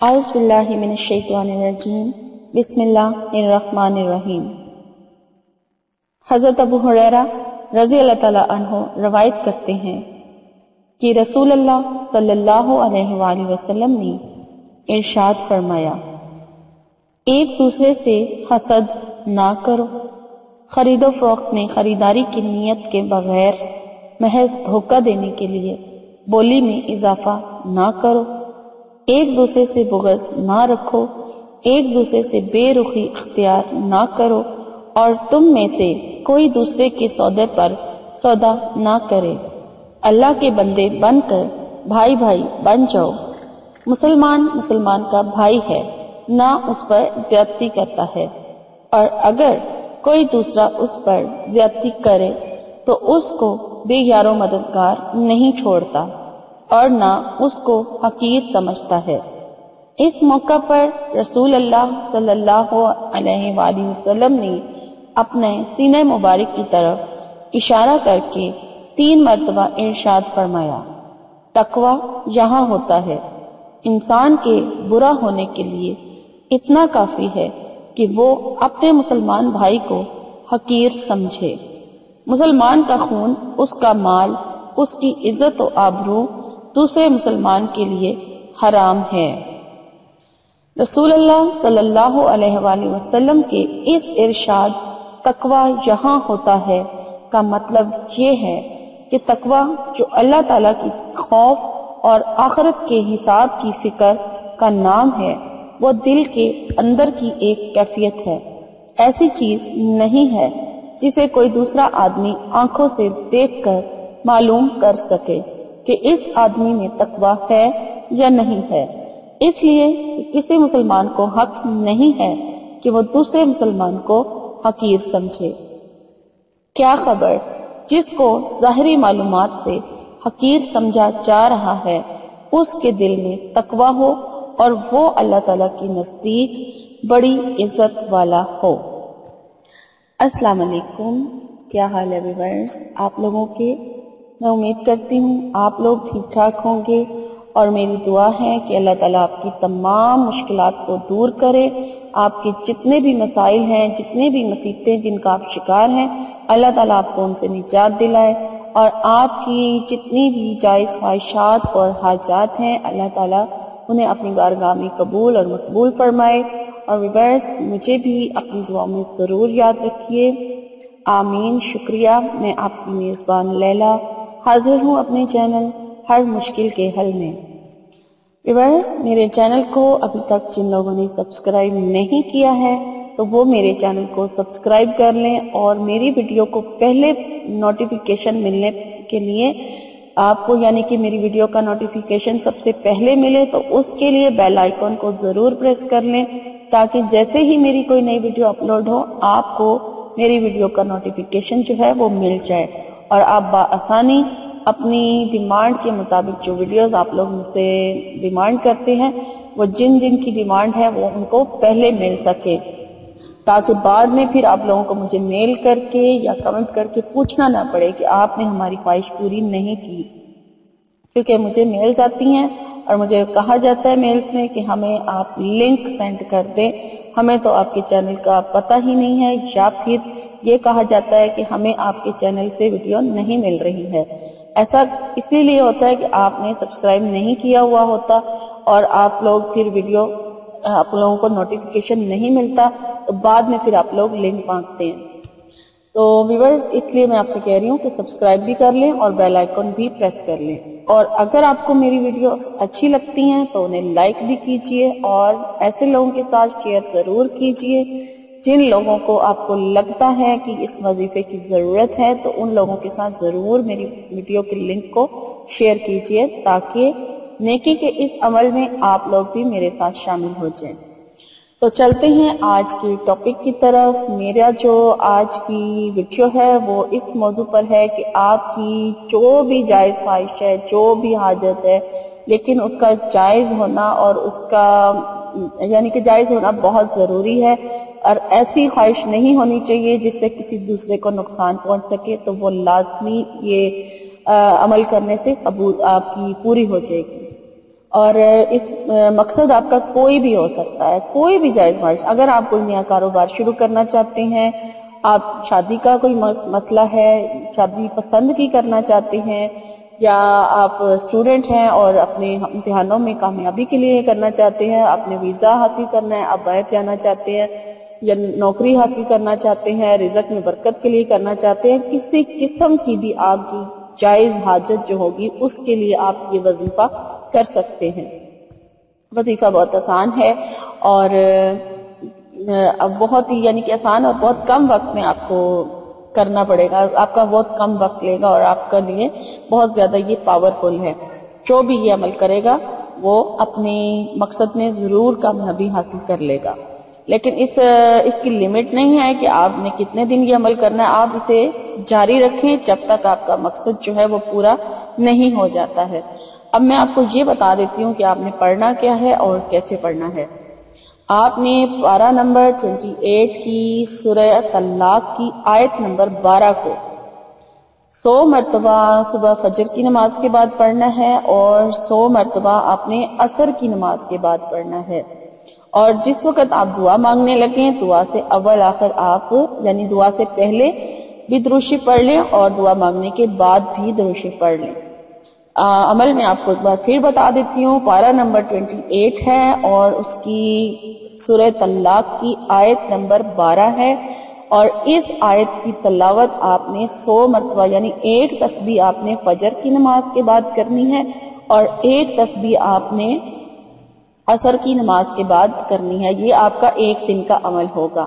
اعوذ باللہ من الشیطان الرجیم بسم اللہ الرحمن الرحیم۔ حضرت ابو ہریرہ رضی اللہ تعالیٰ عنہ روایت کرتے ہیں کہ رسول اللہ صلی اللہ علیہ وآلہ وسلم نے ارشاد فرمایا، ایک دوسرے سے حسد نہ کرو۔ خرید و فروخت میں خریداری کی نیت کے بغیر محض دھوکہ دینے کے لیے بولی میں اضافہ نہ کرو۔ ایک دوسرے سے بغض نہ رکھو، ایک دوسرے سے بے رخی اختیار نہ کرو، اور تم میں سے کوئی دوسرے کے سودے پر سودا نہ کرے۔ اللہ کے بندے بن کر بھائی بھائی بن جاؤ۔ مسلمان مسلمان کا بھائی ہے، نہ اس پر زیادتی کرتا ہے، اور اگر کوئی دوسرا اس پر زیادتی کرے تو اس کو بے یار و مددگار نہیں چھوڑتا اور نہ اس کو حقیر سمجھتا ہے۔ اس موقع پر رسول اللہ صلی اللہ علیہ وآلہ وسلم نے اپنے سینہ مبارک کی طرف اشارہ کر کے 3 مرتبہ ارشاد فرمایا، تقوی یہاں ہوتا ہے۔ انسان کے برا ہونے کے لیے اتنا کافی ہے کہ وہ اپنے مسلمان بھائی کو حقیر سمجھے۔ مسلمان کا خون، اس کا مال، اس کی عزت و آبرو دوسرے مسلمان کے لیے حرام ہے۔ رسول اللہ صلی اللہ علیہ وآلہ وسلم کے اس ارشاد تقوی یہاں ہوتا ہے کا مطلب یہ ہے کہ تقوی جو اللہ تعالیٰ کی خوف اور آخرت کے حساب کی فکر کا نام ہے، وہ دل کے اندر کی ایک کیفیت ہے۔ ایسی چیز نہیں ہے جسے کوئی دوسرا آدمی آنکھوں سے دیکھ کر معلوم کر سکے کہ اس آدمی میں تقوی ہے یا نہیں ہے۔ اس لیے کسی مسلمان کو حق نہیں ہے کہ وہ دوسرے مسلمان کو حقیر سمجھے۔ کیا خبر جس کو ظاہری معلومات سے حقیر سمجھا جا رہا ہے اس کے دل میں تقوی ہو اور وہ اللہ تعالیٰ کے نزدیک بڑی عزت والا ہو۔ السلام علیکم، کیا حال ہے ویورز آپ لوگوں کے؟ میں امید کرتی ہوں آپ لوگ ٹھیک ٹھاک ہوں گے، اور میری دعا ہے کہ اللہ تعالیٰ آپ کی تمام مشکلات کو دور کرے۔ آپ کے جتنے بھی مسائل ہیں، جتنے بھی مصیبتیں جن کا آپ شکار ہیں، اللہ تعالیٰ آپ کو ان سے نجات دلائے، اور آپ کی جتنی بھی جائز خواہشات اور حاجات ہیں اللہ تعالیٰ انہیں اپنی بارگاہ میں قبول اور مقبول فرمائے۔ اور ویورز مجھے بھی اپنی دعا میں ضرور یاد رکھیے، آمین۔ شکریہ۔ میں آپ کی میزبان لیلا حاضر ہوں اپنے چینل ہر مشکل کے حل میں۔ ویورز میرے چینل کو ابھی تک جن لوگوں نے سبسکرائب نہیں کیا ہے تو وہ میرے چینل کو سبسکرائب کر لیں، اور میری ویڈیو کو پہلے نوٹیفیکیشن ملنے کے لیے آپ کو، یعنی کہ میری ویڈیو کا نوٹیفیکیشن سب سے پہلے ملے تو اس کے لیے بیل آئیکن کو ضرور پریس کر لیں، تاکہ جیسے ہی میری کوئی نئی ویڈیو اپلوڈ ہو آپ کو میری ویڈیو کا نوٹیفیکیشن جو ہے وہ مل جائے، اور آپ بآسانی اپنی ڈیمانڈ کے مطابق جو ویڈیوز آپ لوگ مجھ سے ڈیمانڈ کرتے ہیں، وہ جن کی ڈیمانڈ ہے وہ ان کو پہلے مل سکے، تاکہ بعد میں پھر آپ لوگوں کو مجھے میل کر کے یا کمنٹ کر کے پوچھنا نہ پڑے کہ آپ نے ہماری خواہش پوری نہیں کی۔ کیونکہ مجھے میلز آتی ہیں اور مجھے کہا جاتا ہے میلز میں کہ ہمیں آپ لنک سینڈ کر دیں، ہمیں تو آپ کے چینل کا پتہ ہی نہیں ہے، یا پھر یہ کہا جاتا ہے کہ ہمیں آپ کے چینل سے ویڈیو نہیں مل رہی ہے۔ ایسا اسی لیے ہوتا ہے کہ آپ نے سبسکرائب نہیں کیا ہوا ہوتا، اور آپ لوگ پھر ویڈیو آپ لوگوں کو نوٹیفیکیشن نہیں ملتا تو بعد میں پھر آپ لوگ لنک مانگتے ہیں۔ تو ویورز اس لیے میں آپ سے کہہ رہی ہوں کہ سبسکرائب بھی کر لیں اور بیل آئیکن بھی پریس کر لیں، اور اگر آپ کو میری ویڈیوز اچھی لگتی ہیں تو انہیں لائک بھی کیجئے، اور ایسے لوگوں کے ساتھ شیئر ضرور کیجئے جن لوگوں کو آپ کو لگتا ہے کہ اس وظیفے کی ضرورت ہے، تو ان لوگوں کے ساتھ ضرور میری ویڈیو کے لنک کو شیئر کیجئے، تاکہ نیکی کے اس عمل میں آپ لوگ بھی میرے ساتھ شامل ہو جائیں۔ تو چلتے ہیں آج کی ٹاپک کی طرف۔ میرا جو آج کی ویڈیو ہے وہ اس موضوع پر ہے کہ آپ کی جو بھی جائز خواہش ہے، جو بھی حاجت ہے، لیکن اس کا جائز ہونا اور اس کا یعنی کہ جائز ہونا بہت ضروری ہے، اور ایسی خواہش نہیں ہونی چاہیے جس سے کسی دوسرے کو نقصان پہنچ سکے، تو وہ لازمی یہ عمل کرنے سے قبول آپ کی پوری ہو جائے گی۔ اور اس مقصد آپ کا کوئی بھی ہو سکتا ہے، کوئی بھی جائز معاش. اگر آپ کوئی نیا کاروبار شروع کرنا چاہتے ہیں، آپ شادی کا کوئی مسئلہ ہے، شادی پسند کی کرنا چاہتے ہیں، یا آپ اسٹوڈنٹ ہیں اور اپنے امتحانوں میں کامیابی کے لیے کرنا چاہتے ہیں، اپنے ویزا حاصل کرنا ہے، آپ باہر جانا چاہتے ہیں، یا نوکری حاصل کرنا چاہتے ہیں، رزق میں برکت کے لیے کرنا چاہتے ہیں، کسی قسم کی بھی آپ کی جائز حاجت جو ہوگی اس کے لیے آپ یہ وظیفہ کر سکتے ہیں. وظیفہ بہت آسان ہے اور بہت ہی یعنی کہ آسان اور بہت کم وقت میں آپ کو کرنا پڑے گا. آپ کا بہت کم وقت لے گا اور آپ کے لیے بہت زیادہ یہ پاورفل ہے. جو بھی یہ عمل کرے گا وہ اپنے مقصد میں ضرور کامیابی حاصل کر لے گا. لیکن اس کی لمٹ نہیں ہے کہ آپ نے کتنے دن یہ عمل کرنا ہے. آپ اسے جاری رکھیں جب تک آپ کا مقصد جو ہے وہ پورا نہیں ہو جاتا ہے. اب میں آپ کو یہ بتا دیتی ہوں کہ آپ نے پڑھنا کیا ہے اور کیسے پڑھنا ہے. آپ نے پارہ نمبر 28 کی سورہ طلاق کی آیت نمبر 12 کو 100 مرتبہ صبح فجر کی نماز کے بعد پڑھنا ہے اور 100 مرتبہ آپ نے عصر کی نماز کے بعد پڑھنا ہے. اور جس وقت آپ دعا مانگنے لگیں دعا سے اول آخر آپ یعنی دعا سے پہلے بھی درود شریف پڑھ لیں اور دعا مانگنے کے بعد بھی درود شریف پڑھ لیں. عمل میں آپ کو ایک بار پھر بتا دیتی ہوں. پارہ نمبر 28 ہے اور اس کی سورہ طلاق کی آیت نمبر 12 ہے اور اس آیت کی تلاوت آپ نے 100 مرتبہ یعنی ایک تسبیح آپ نے فجر کی نماز کے بعد کرنی ہے اور ایک تسبیح آپ نے عصر کی نماز کے بعد کرنی ہے. یہ آپ کا ایک دن کا عمل ہوگا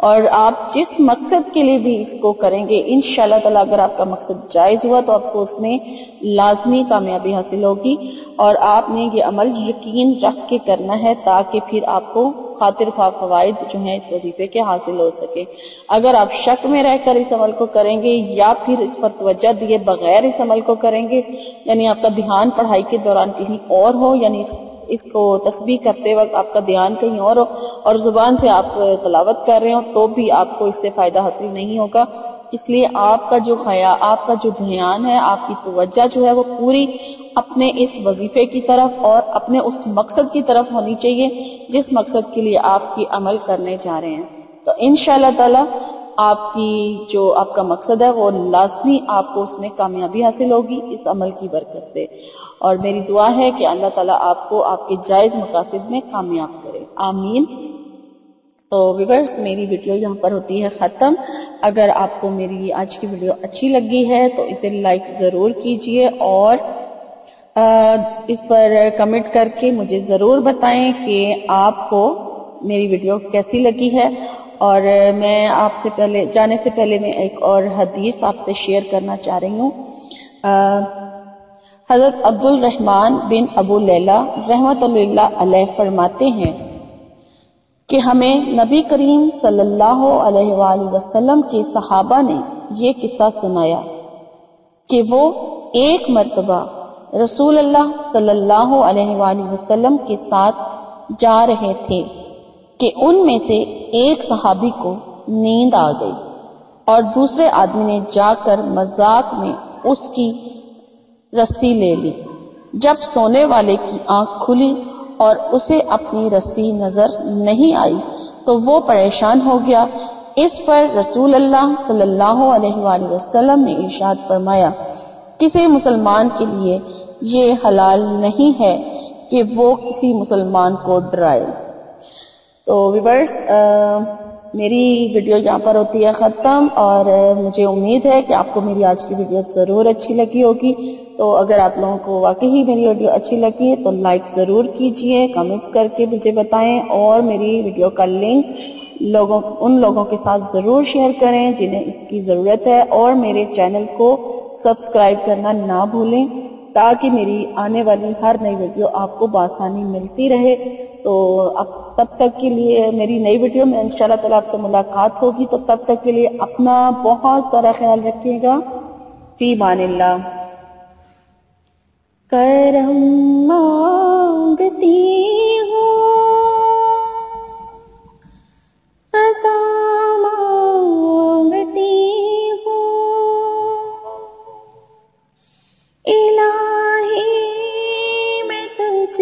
اور آپ جس مقصد کے لیے بھی اس کو کریں گے انشاءاللہ تعالی اگر آپ کا مقصد جائز ہوا تو آپ کو اس میں لازمی کامیابی حاصل ہوگی. اور آپ نے یہ عمل یقین رکھ کے کرنا ہے تاکہ پھر آپ کو خاطر خواہ فوائد جو ہیں اس وظیفے کے حاصل ہو سکے. اگر آپ شک میں رہ کر اس عمل کو کریں گے یا پھر اس پر توجہ دیے بغیر اس عمل کو کریں گے یعنی آپ کا دھیان پڑھائی کے دوران کہیں اور ہو یعنی اس کو تسبیح کرتے وقت آپ کا دھیان کہیں اور ہو اور زبان سے آپ تلاوت کر رہے ہو تو بھی آپ کو اس سے فائدہ حاصل نہیں ہوگا. اس لیے آپ کا جو خیال آپ کا جو دھیان ہے آپ کی توجہ جو ہے وہ پوری اپنے اس وظیفے کی طرف اور اپنے اس مقصد کی طرف ہونی چاہیے جس مقصد کے لیے آپ کی عمل کرنے جا رہے ہیں. تو انشاءاللہ تعالی آپ کی جو آپ کا مقصد ہے وہ لازمی آپ کو اس میں کامیابی حاصل ہوگی اس عمل کی برکت سے. اور میری دعا ہے کہ اللہ تعالیٰ آپ کو آپ کے جائز مقاصد میں کامیاب کرے. آمین. تو ویورز میری ویڈیو یہاں پر ہوتی ہے ختم. اگر آپ کو میری آج کی ویڈیو اچھی لگی ہے تو اسے لائک ضرور کیجئے اور اس پر کمنٹ کر کے مجھے ضرور بتائیں کہ آپ کو میری ویڈیو کیسی لگی ہے. اور میں آپ سے پہلے جانے سے پہلے میں ایک اور حدیث آپ سے شیئر کرنا چاہ رہی ہوں. حضرت عبد الرحمن بن ابو لیلہ رحمۃ اللہ علیہ فرماتے ہیں کہ ہمیں نبی کریم صلی اللہ علیہ وآلہ وسلم کے صحابہ نے یہ قصہ سنایا کہ وہ ایک مرتبہ رسول اللہ صلی اللہ علیہ وآلہ وسلم کے ساتھ جا رہے تھے کہ ان میں سے ایک صحابی کو نیند آ گئی اور دوسرے آدمی نے جا کر مذاق میں اس کی رسی لے لی. جب سونے والے کی آنکھ کھلی اور اسے اپنی رسی نظر نہیں آئی تو وہ پریشان ہو گیا. اس پر رسول اللہ صلی اللہ علیہ وآلہ وسلم نے ارشاد فرمایا کسی مسلمان کے لیے یہ حلال نہیں ہے کہ وہ کسی مسلمان کو ڈرائے. تو ویورز میری ویڈیو یہاں پر ہوتی ہے ختم اور مجھے امید ہے کہ آپ کو میری آج کی ویڈیو ضرور اچھی لگی ہوگی. تو اگر آپ لوگوں کو واقعی میری ویڈیو اچھی لگی ہے تو لائک ضرور کیجئے, کمنٹس کر کے مجھے بتائیں اور میری ویڈیو کا لنک ان لوگوں کے ساتھ ضرور شیئر کریں جنہیں اس کی ضرورت ہے اور میرے چینل کو سبسکرائب کرنا نہ بھولیں تاکہ میری آنے والی ہر نئی ویڈیو آپ کو بآسانی ملتی رہے. تو اب تب تک کے لیے میری نئی ویڈیو میں انشاءاللہ تعالیٰ آپ سے ملاقات ہوگی. تو تب تک کے لیے اپنا بہت سارا خیال رکھیے گا. فی امان اللہ. کرم مانگتی ہوں عطا مانگتی ہوں الہی میں تجھ